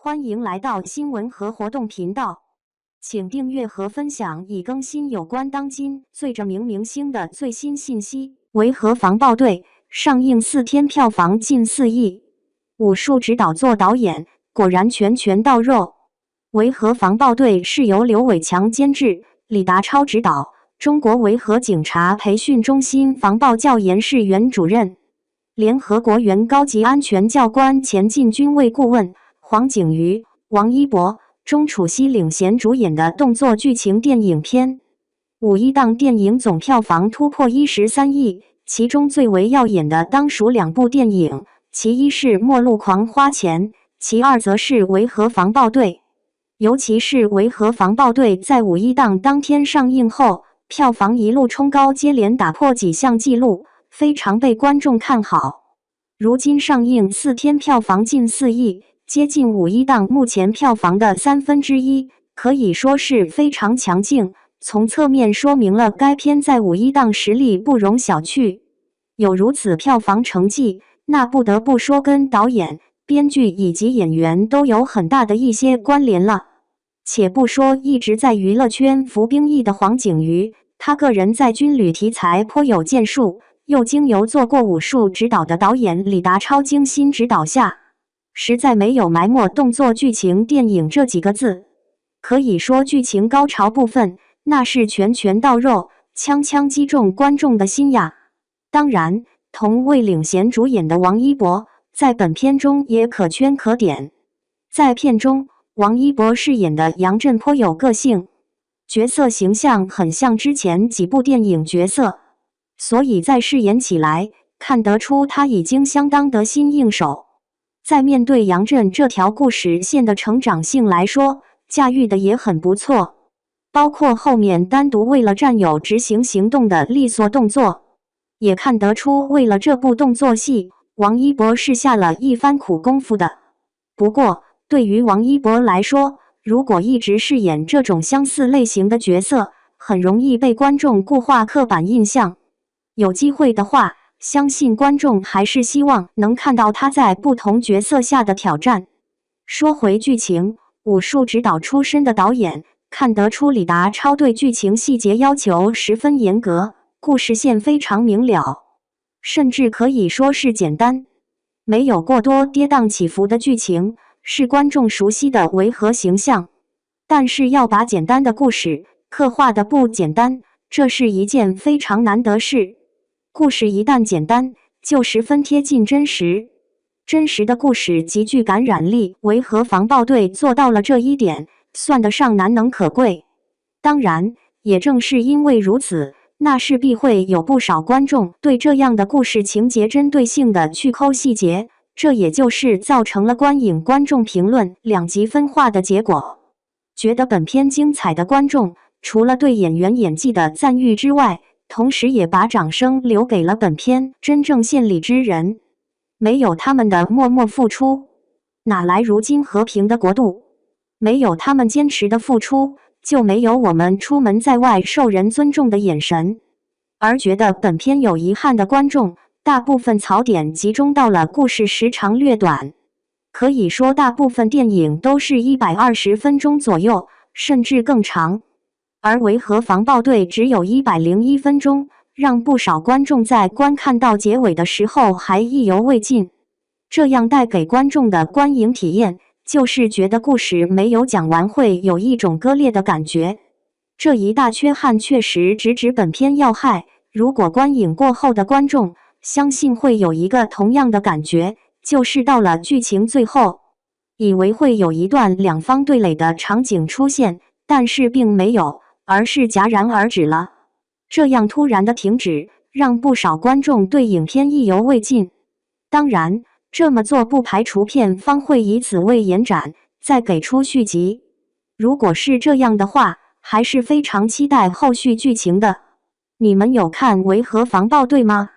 欢迎来到新闻和活动频道，请订阅和分享已更新有关当今最着名明星的最新信息。维和防暴队上映4天票房近4亿，武术指导做导演，果然拳到肉。维和防暴队是由刘伟强监制，李达超执导，中国维和警察培训中心防暴教研室原主任，联合国原高级安全教官前进军卫顾问黄景瑜、王一博、钟楚曦领衔主演的动作剧情电影片。五一档电影总票房突破13亿，其中最为耀眼的当属2部电影，其一是《末路狂花钱》，其二则是《维和防暴队》。尤其是《维和防暴队》在五一档当天上映后，票房一路冲高，接连打破几项纪录，非常被观众看好。如今上映4天票房近4亿，接近五一档目前票房的1/3，可以说是非常强劲，从侧面说明了该片在五一档实力不容小觑。有如此票房成绩，那不得不说跟导演、编剧以及演员都有很大的一些关联了。且不说一直在娱乐圈服兵役的黄景瑜，他个人在军旅题材颇有建树，又经由做过武术指导的导演李达超精心指导下，实在没有埋没动作剧情电影这几个字。可以说剧情高潮部分那是拳到肉，枪击中观众的心呀。当然，同为领衔主演的王一博在本片中也可圈可点。在片中，王一博饰演的杨震颇有个性，角色形象很像之前几部电影角色，所以在饰演起来看得出他已经相当得心应手。在面对杨震这条故事线的成长性来说，驾驭的也很不错，包括后面单独为了战友执行行动的利索动作，也看得出为了这部动作戏，王一博是下了一番苦功夫的。不过，对于王一博来说，如果一直饰演这种相似类型的角色，很容易被观众固化刻板印象。有机会的话，相信观众还是希望能看到他在不同角色下的挑战。说回剧情，武术指导出身的导演看得出李达超对剧情细节要求十分严格，故事线非常明了，甚至可以说是简单，没有过多跌宕起伏的剧情，是观众熟悉的维和形象。但是要把简单的故事刻画的不简单，这是一件非常难得事。故事一旦简单，就十分贴近真实。真实的故事极具感染力，维和防暴队做到了这一点，算得上难能可贵。当然，也正是因为如此，那势必会有不少观众对这样的故事情节针对性的去抠细节，这也就是造成了观影观众评论两极分化的结果。觉得本片精彩的观众，除了对演员演技的赞誉之外，同时也把掌声留给了本片真正献礼之人。没有他们的默默付出，哪来如今和平的国度？没有他们坚持的付出，就没有我们出门在外受人尊重的眼神。而觉得本片有遗憾的观众，大部分槽点集中到了故事时长略短，可以说大部分电影都是120分钟左右，甚至更长。而维和防暴队只有101分钟，让不少观众在观看到结尾的时候还意犹未尽。这样带给观众的观影体验，就是觉得故事没有讲完会有一种割裂的感觉。这一大缺憾确实直指本片要害，如果观影过后的观众，相信会有一个同样的感觉，就是到了剧情最后，以为会有一段两方对垒的场景出现，但是并没有，而是戛然而止了。这样突然的停止，让不少观众对影片意犹未尽。当然，这么做不排除片方会以此为延展，再给出续集。如果是这样的话，还是非常期待后续剧情的。你们有看维和防暴队吗？